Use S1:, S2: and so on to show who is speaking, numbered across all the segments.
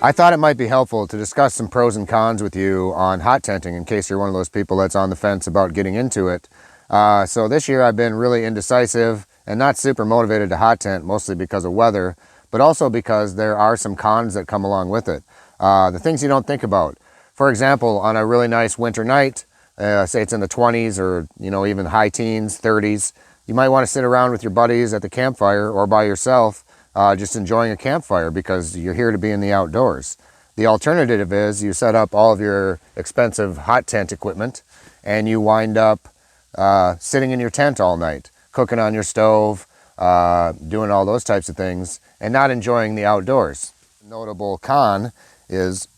S1: I thought it might be helpful to discuss some pros and cons with you on hot tenting in case you're one of those people that's on the fence about getting into it. So this year I've been really indecisive and not super motivated to hot tent, mostly because of weather, but also because there are some cons that come along with it. The things you don't think about. For example, on a really nice winter night, say it's in the 20s or even high teens, 30s, you might want to sit around with your buddies at the campfire or by yourself, just enjoying a campfire because you're here to be in the outdoors. The alternative is you set up all of your expensive hot tent equipment and you wind up sitting in your tent all night, cooking on your stove, doing all those types of things, and not enjoying the outdoors. Notable con is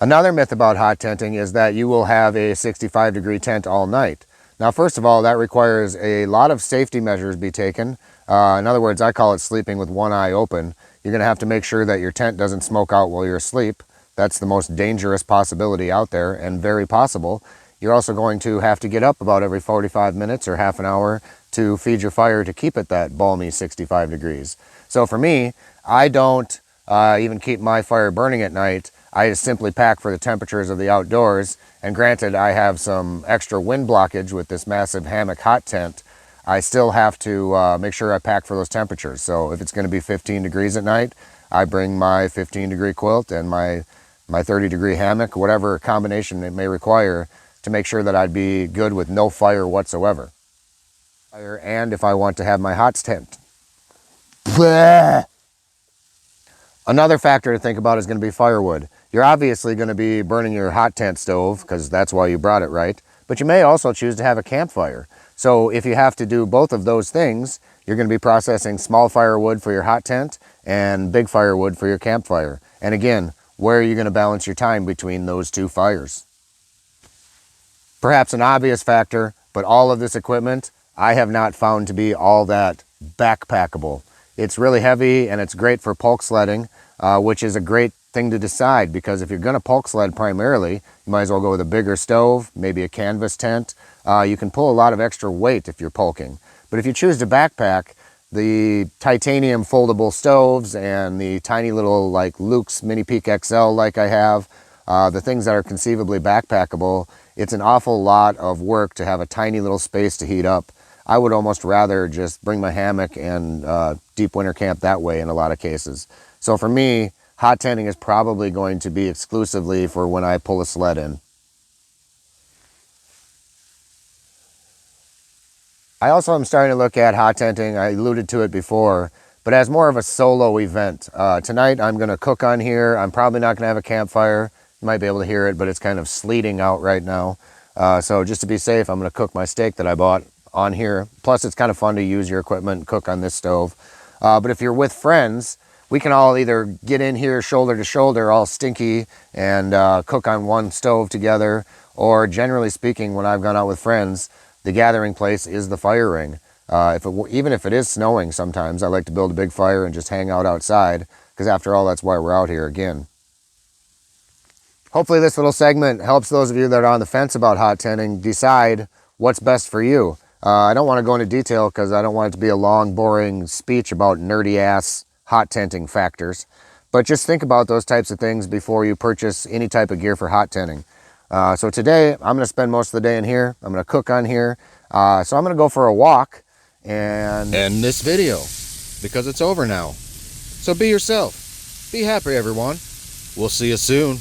S1: another myth about hot tenting is that you will have a 65-degree tent all night. Now, first of all, that requires a lot of safety measures be taken. In other words, I call it sleeping with one eye open. You're going to have to make sure that your tent doesn't smoke out while you're asleep. That's the most dangerous possibility out there and very possible. You're also going to have to get up about every 45 minutes or half an hour to feed your fire to keep it that balmy 65 degrees. So for me, I don't even keep my fire burning at night. I just simply pack for the temperatures of the outdoors. And granted, I have some extra wind blockage with this massive hammock hot tent. I still have to make sure I pack for those temperatures. So if it's going to be 15 degrees at night, I bring my 15-degree quilt and my 30-degree hammock, whatever combination it may require, to make sure that I'd be good with no fire whatsoever. And if I want to have my hot tent. Another factor to think about is going to be firewood. You're obviously going to be burning your hot tent stove because that's why you brought it, right? But you may also choose to have a campfire. So if you have to do both of those things, you're going to be processing small firewood for your hot tent and big firewood for your campfire. And again, where are you going to balance your time between those two fires? Perhaps an obvious factor, but all of this equipment I have not found to be all that backpackable. It's really heavy and it's great for pulk sledding, which is a great thing to decide because if you're going to pulk sled primarily, you might as well go with a bigger stove, maybe a canvas tent. You can pull a lot of extra weight if you're pulking. But if you choose to backpack, the titanium foldable stoves and the tiny little like Luke's Mini Peak XL like I have, the things that are conceivably backpackable, it's an awful lot of work to have a tiny little space to heat up. I would almost rather just bring my hammock and deep winter camp that way in a lot of cases. So for me, hot tenting is probably going to be exclusively for when I pull a sled in. I also am starting to look at hot tenting, I alluded to it before, but as more of a solo event. Tonight I'm going to cook on here. I'm probably not going to have a campfire. You might be able to hear it, but it's kind of sleeting out right now. So just to be safe, I'm going to cook my steak that I bought on here. Plus it's kind of fun to use your equipment and cook on this stove. But if you're with friends, we can all either get in here shoulder to shoulder all stinky and cook on one stove together, or generally speaking, when I've gone out with friends, the gathering place is the fire ring. Even if it is snowing sometimes, I like to build a big fire and just hang out outside, because after all, that's why we're out here again. Hopefully this little segment helps those of you that are on the fence about hot tenting decide what's best for you. I don't want to go into detail because I don't want it to be a long, boring speech about nerdy-ass hot tenting factors. But just think about those types of things before you purchase any type of gear for hot tenting. So today, I'm going to spend most of the day in here. I'm going to cook on here. So I'm going to go for a walk and end this video because it's over now. So be yourself. Be happy, everyone. We'll see you soon.